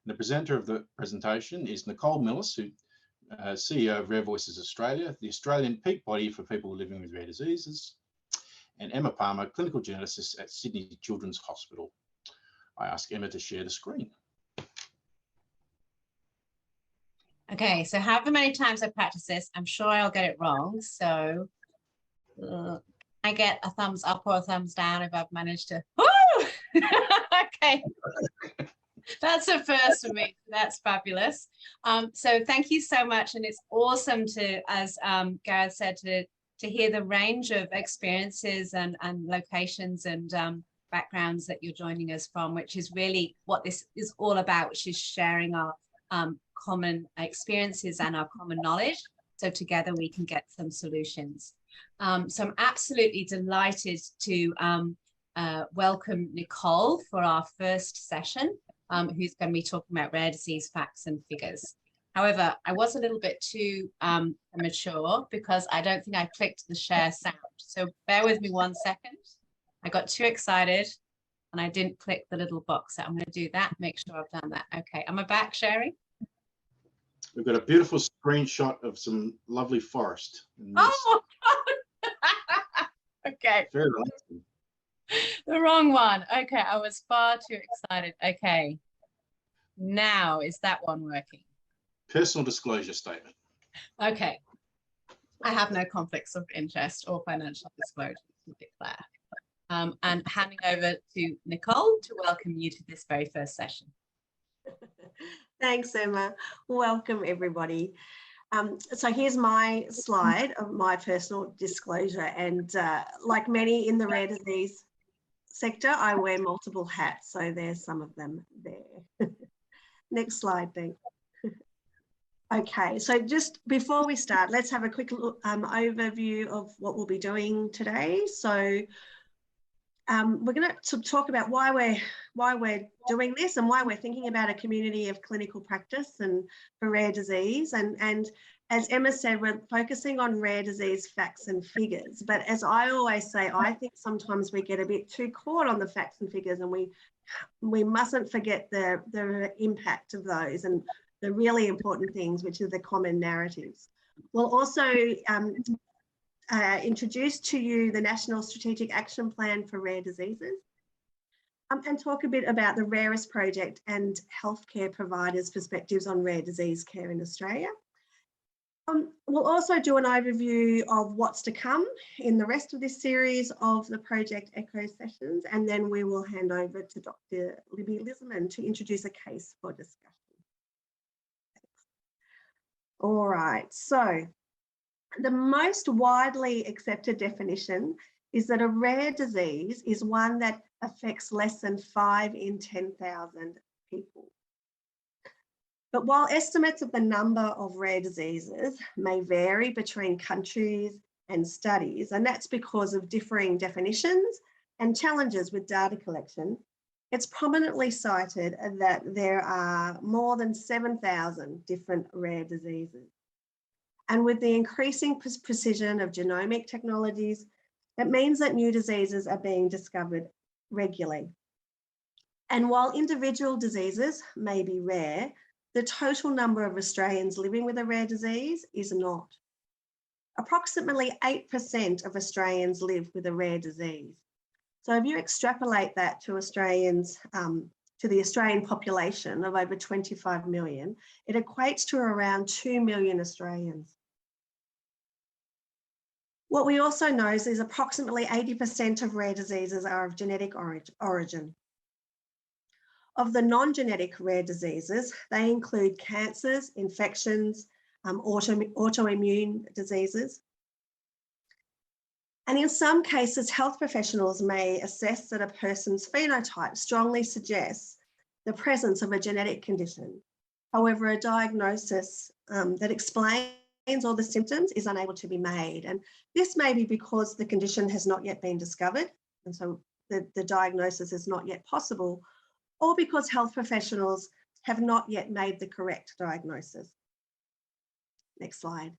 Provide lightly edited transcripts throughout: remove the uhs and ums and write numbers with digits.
The presenter of the presentation is Nicole Millis, who CEO of Rare Voices Australia, the Australian peak body for people living with rare diseases, and Emma Palmer, clinical geneticist at Sydney Children's Hospital. I ask Emma to share the screen. Okay, so however many times I practice this, I'm sure I'll get it wrong. So I get a thumbs up or a thumbs down if I've managed to. Woo! Okay. That's a first for me. That's fabulous. So thank you so much. And it's awesome to, as Gareth said, to hear the range of experiences and locations and backgrounds that you're joining us from, which is really what this is all about, which is sharing our common experiences and our common knowledge. So together we can get some solutions. So I'm absolutely delighted to welcome Nicole for our first session. Who's going to be talking about rare disease facts and figures. However, I was a little bit too immature because I don't think I clicked the share sound. So bear with me 1 second. I got too excited and I didn't click the little box. So I'm going to do that, make sure I've done that. Okay, am I back sharing? We've got a beautiful screenshot of some lovely forest. Oh, okay. Very relaxing. The wrong one. Okay, I was far too excited. Okay, now is that one working? Personal disclosure statement. Okay, I have no conflicts of interest or financial disclosure to declare. And handing over to Nicole to welcome you to this very first session. Thanks, Emma. Welcome, everybody. So here's my slide of my personal disclosure. And like many in the rare disease sector, I wear multiple hats. So there's some of them there. Next slide, thanks. Okay, so just before we start, let's have a quick look, overview of what we'll be doing today. So we're going to talk about why we're doing this and why we're thinking about a community of clinical practice and for rare disease. And as Emma said, we're focusing on rare disease facts and figures. But as I always say, I think sometimes we get a bit too caught on the facts and figures, and we mustn't forget the impact of those and the really important things, which are the common narratives. We'll also introduce to you the National Strategic Action Plan for Rare Diseases and talk a bit about the Rarest Project and healthcare providers' perspectives on rare disease care in Australia. We'll also do an overview of what's to come in the rest of this series of the Project Echo sessions, and then we will hand over to Dr. Libby Lisman to introduce a case for discussion. All right, so the most widely accepted definition is that a rare disease is one that affects less than 5 in 10,000 people. But while estimates of the number of rare diseases may vary between countries and studies, and that's because of differing definitions and challenges with data collection, it's prominently cited that there are more than 7,000 different rare diseases. And with the increasing precision of genomic technologies, it means that new diseases are being discovered regularly. And while individual diseases may be rare, the total number of Australians living with a rare disease is not. Approximately 8% of Australians live with a rare disease. So if you extrapolate that to Australians, to the Australian population of over 25 million, it equates to around 2 million Australians. What we also know is approximately 80% of rare diseases are of genetic origin. Of the non-genetic rare diseases, they include cancers, infections, autoimmune diseases. And in some cases, health professionals may assess that a person's phenotype strongly suggests the presence of a genetic condition. However, a diagnosis that explains all the symptoms is unable to be made. And this may be because the condition has not yet been discovered, and so the diagnosis is not yet possible, or because health professionals have not yet made the correct diagnosis. Next slide.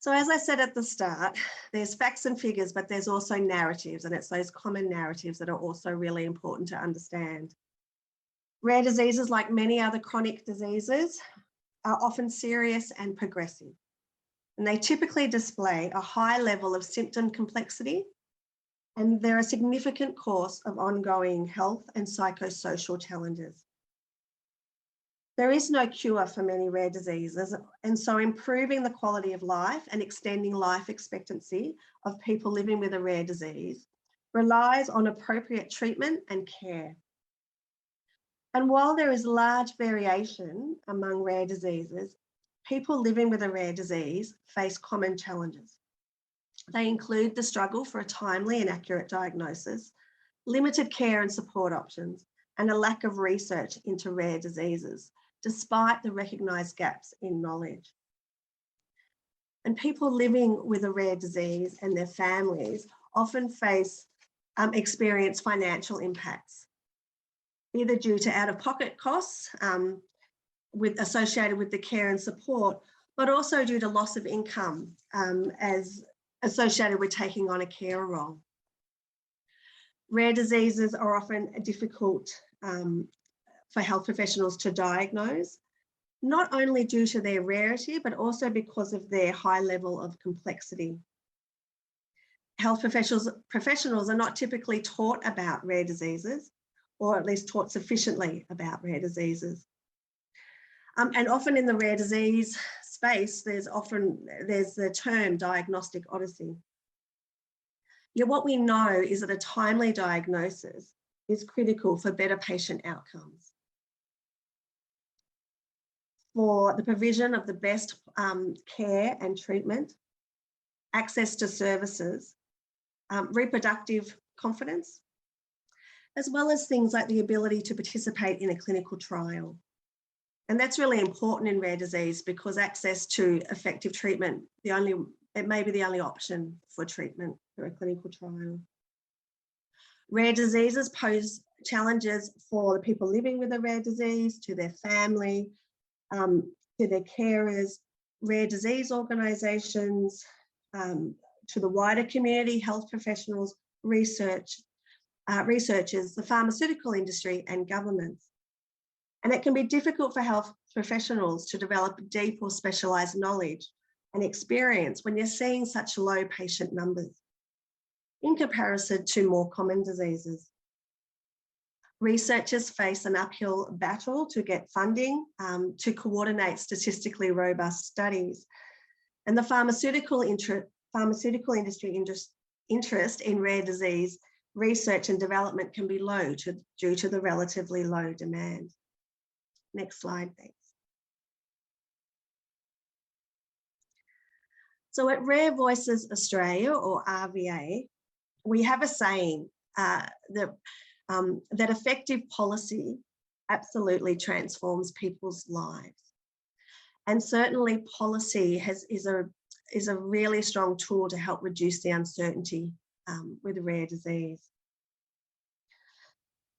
So as I said at the start, there's facts and figures, but there's also narratives, and it's those common narratives that are also really important to understand. Rare diseases, like many other chronic diseases, are often serious and progressive, and they typically display a high level of symptom complexity, and they're a significant cause of ongoing health and psychosocial challenges. There is no cure for many rare diseases, and so improving the quality of life and extending life expectancy of people living with a rare disease relies on appropriate treatment and care. And while there is large variation among rare diseases, people living with a rare disease face common challenges. They include the struggle for a timely and accurate diagnosis, limited care and support options, and a lack of research into rare diseases, despite the recognised gaps in knowledge. And people living with a rare disease and their families often experience financial impacts, either due to out-of-pocket costs associated with the care and support, but also due to loss of income as associated with taking on a carer role. Rare diseases are often difficult for health professionals to diagnose, not only due to their rarity, but also because of their high level of complexity. Health professionals are not typically taught about rare diseases, or at least taught sufficiently about rare diseases. And often in the rare disease space, there's the term diagnostic odyssey. Yet what we know is that a timely diagnosis is critical for better patient outcomes, for the provision of the best care and treatment, access to services, reproductive confidence, as well as things like the ability to participate in a clinical trial. And that's really important in rare disease because access to effective treatment, it may be the only option for treatment for a clinical trial. Rare diseases pose challenges for the people living with a rare disease, to their family, to their carers, rare disease organisations, to the wider community, health professionals, researchers, the pharmaceutical industry and governments. And it can be difficult for health professionals to develop deep or specialised knowledge and experience when you're seeing such low patient numbers in comparison to more common diseases. Researchers face an uphill battle to get funding to coordinate statistically robust studies. And the pharmaceutical industry interest in rare disease research and development can be low due to the relatively low demand. Next slide, thanks. So at Rare Voices Australia, or RVA, we have a saying that effective policy absolutely transforms people's lives. And certainly policy is a really strong tool to help reduce the uncertainty with rare disease.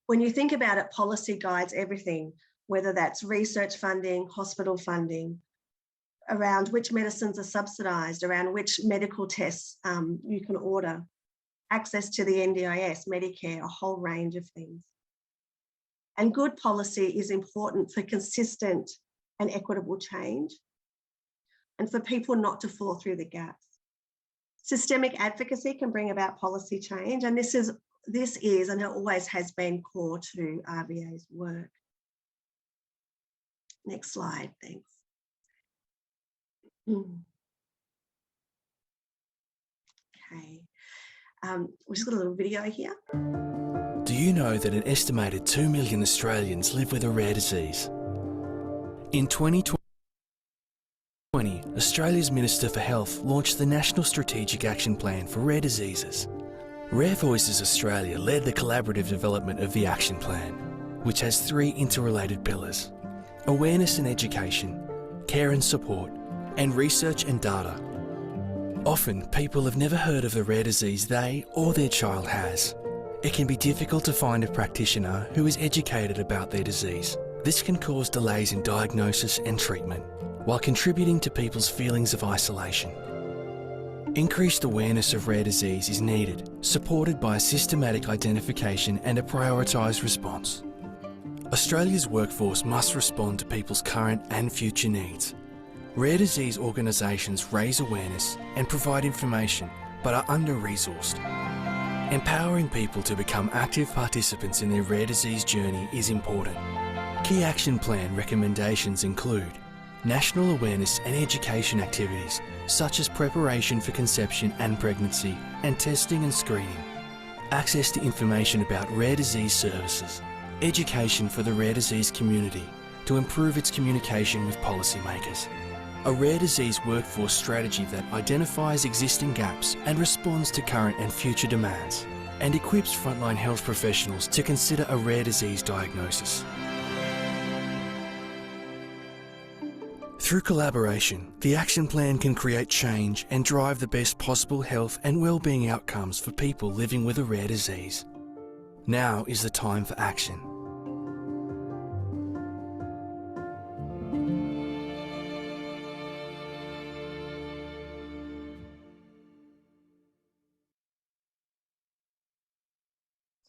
When you think about it, policy guides everything, whether that's research funding, hospital funding, around which medicines are subsidised, around which medical tests you can order, access to the NDIS, Medicare, a whole range of things. And good policy is important for consistent and equitable change and for people not to fall through the gaps. Systemic advocacy can bring about policy change, and this is and it always has been core to RVA's work. Next slide, thanks. Okay, we've just got a little video here. Do you know that an estimated 2 million Australians live with a rare disease? In 2020, Australia's Minister for Health launched the National Strategic Action Plan for Rare Diseases. Rare Voices Australia led the collaborative development of the action plan, which has 3 interrelated pillars: awareness and education, care and support, and research and data. Often, people have never heard of the rare disease they or their child has. It can be difficult to find a practitioner who is educated about their disease. This can cause delays in diagnosis and treatment, while contributing to people's feelings of isolation. Increased awareness of rare disease is needed, supported by a systematic identification and a prioritised response. Australia's workforce must respond to people's current and future needs. Rare disease organisations raise awareness and provide information, but are under-resourced. Empowering people to become active participants in their rare disease journey is important. Key action plan recommendations include national awareness and education activities, such as preparation for conception and pregnancy, and testing and screening. Access to information about rare disease services. Education for the rare disease community to improve its communication with policymakers. A rare disease workforce strategy that identifies existing gaps and responds to current and future demands, and equips frontline health professionals to consider a rare disease diagnosis. Through collaboration, the action plan can create change and drive the best possible health and well-being outcomes for people living with a rare disease. Now is the time for action.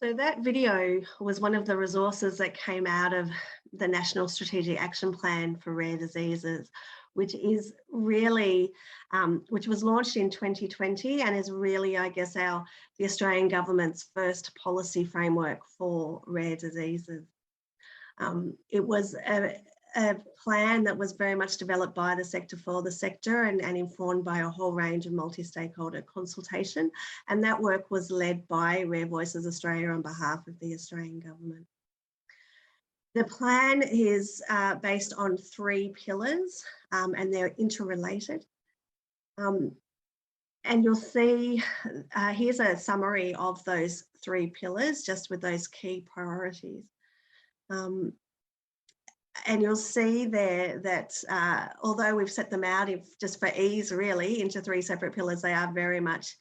So that video was one of the resources that came out of the National Strategic Action Plan for Rare Diseases, which is really, which was launched in 2020 and is really, I guess, the Australian government's first policy framework for rare diseases. It was a plan that was very much developed by the sector for the sector and informed by a whole range of multi-stakeholder consultation. And that work was led by Rare Voices Australia on behalf of the Australian government. The plan is based on 3 pillars and they're interrelated. And you'll see, here's a summary of those 3 pillars, just with those key priorities. And you'll see there that although we've set them out just for ease really into 3 separate pillars, they are very much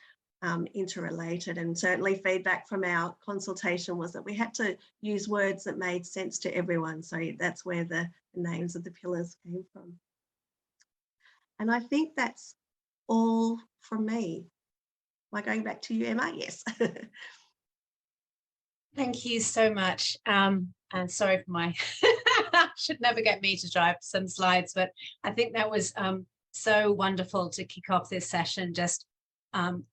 interrelated. And certainly feedback from our consultation was that we had to use words that made sense to everyone. So that's where the names of the pillars came from. And I think that's all from me. Am I going back to you, Emma? Yes. Thank you so much. And sorry for my, should never get me to drive some slides, but I think that was so wonderful to kick off this session, just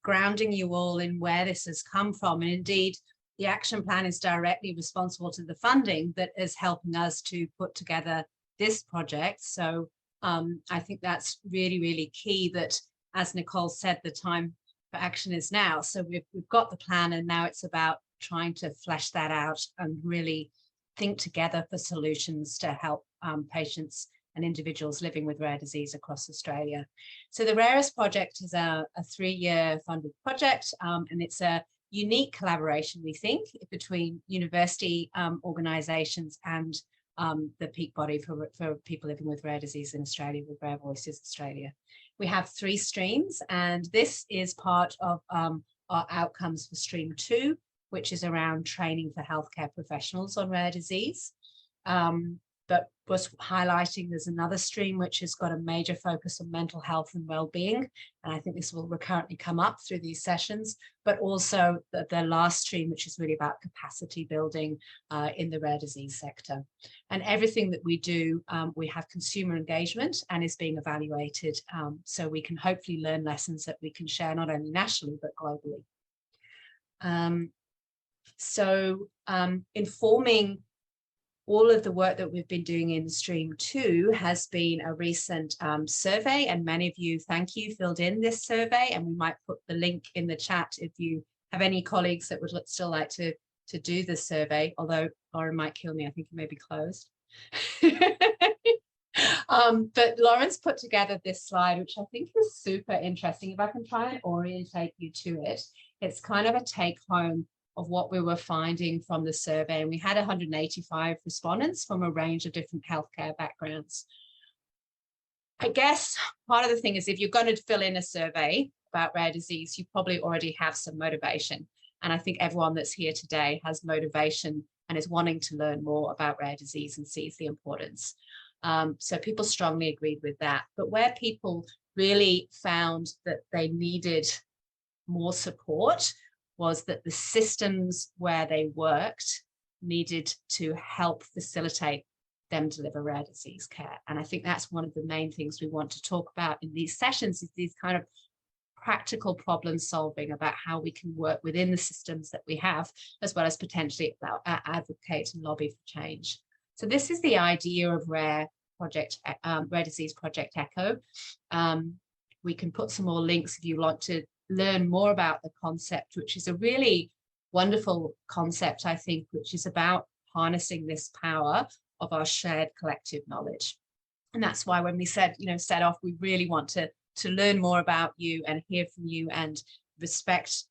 grounding you all in where this has come from. And indeed, the action plan is directly responsible to the funding that is helping us to put together this project. So I think that's really, really key that, as Nicole said, the time for action is now. So we've got the plan, and now it's about trying to flesh that out and really think together for solutions to help patients and individuals living with rare disease across Australia. So the Rarest project is a 3-year funded project, and it's a unique collaboration, we think, between university organisations and the peak body for people living with rare disease in Australia, with Rare Voices Australia. We have 3 streams, and this is part of our outcomes for stream 2, which is around training for healthcare professionals on rare disease. But was highlighting there's another stream which has got a major focus on mental health and well-being, and I think this will recurrently come up through these sessions, but also the last stream, which is really about capacity building in the rare disease sector. And everything that we do, we have consumer engagement and is being evaluated, so we can hopefully learn lessons that we can share not only nationally but globally. Informing all of the work that we've been doing in stream 2 has been a recent survey, and many of you, thank you, filled in this survey, and we might put the link in the chat if you have any colleagues that would still like to do the survey, although Lauren might kill me, I think it may be closed. But Lauren's put together this slide, which I think is super interesting. If I can try and orientate you to it, it's kind of a take home of what we were finding from the survey. And we had 185 respondents from a range of different healthcare backgrounds. I guess part of the thing is, if you're going to fill in a survey about rare disease, you probably already have some motivation. And I think everyone that's here today has motivation and is wanting to learn more about rare disease and sees the importance. So people strongly agreed with that. But where people really found that they needed more support was that the systems where they worked needed to help facilitate them deliver rare disease care. And I think that's one of the main things we want to talk about in these sessions, is these kind of practical problem solving about how we can work within the systems that we have, as well as potentially advocate and lobby for change. So this is the idea of Rare Disease Project Echo. We can put some more links if you want to learn more about the concept, which is a really wonderful concept, I think, which is about harnessing this power of our shared collective knowledge. And that's why when we said, set off, we really want to learn more about you and hear from you and respect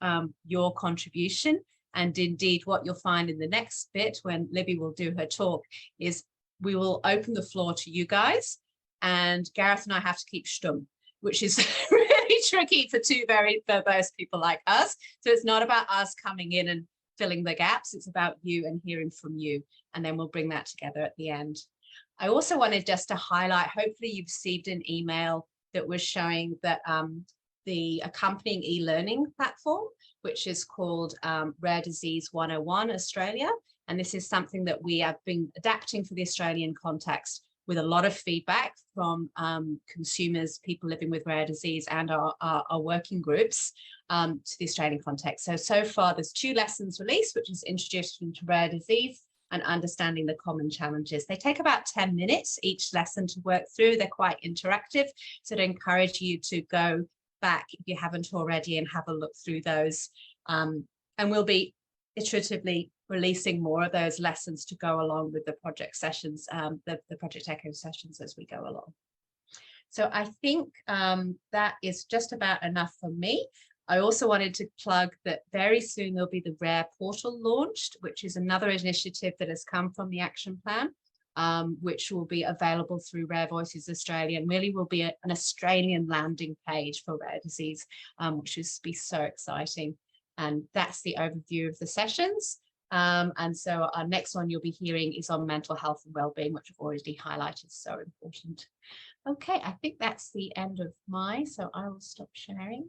your contribution. And indeed, what you'll find in the next bit when Libby will do her talk is we will open the floor to you guys, and Gareth and I have to keep stum, which is really tricky for two very verbose people like us. So it's not about us coming in and filling the gaps, it's about you and hearing from you. And then we'll bring that together at the end. I also wanted just to highlight, hopefully you've received an email that was showing that the accompanying e-learning platform, which is called Rare Disease 101 Australia. And this is something that we have been adapting for the Australian context, with a lot of feedback from consumers, people living with rare disease, and our working groups to the Australian context. So far there's 2 lessons released, which is Introduction to Rare Disease and Understanding the Common Challenges. They take about 10 minutes each lesson to work through. They're quite interactive, so I'd encourage you to go back if you haven't already and have a look through those. And we'll be iteratively releasing more of those lessons to go along with the project sessions, the Project Echo sessions as we go along. So I think that is just about enough for me. I also wanted to plug that very soon there'll be the Rare Portal launched, which is another initiative that has come from the action plan, which will be available through Rare Voices Australia, and really will be an Australian landing page for rare disease, which will be so exciting. And that's the overview of the sessions. And so our next one you'll be hearing is on mental health and wellbeing, which I've already highlighted, so important. Okay, I think that's the end of so I will stop sharing.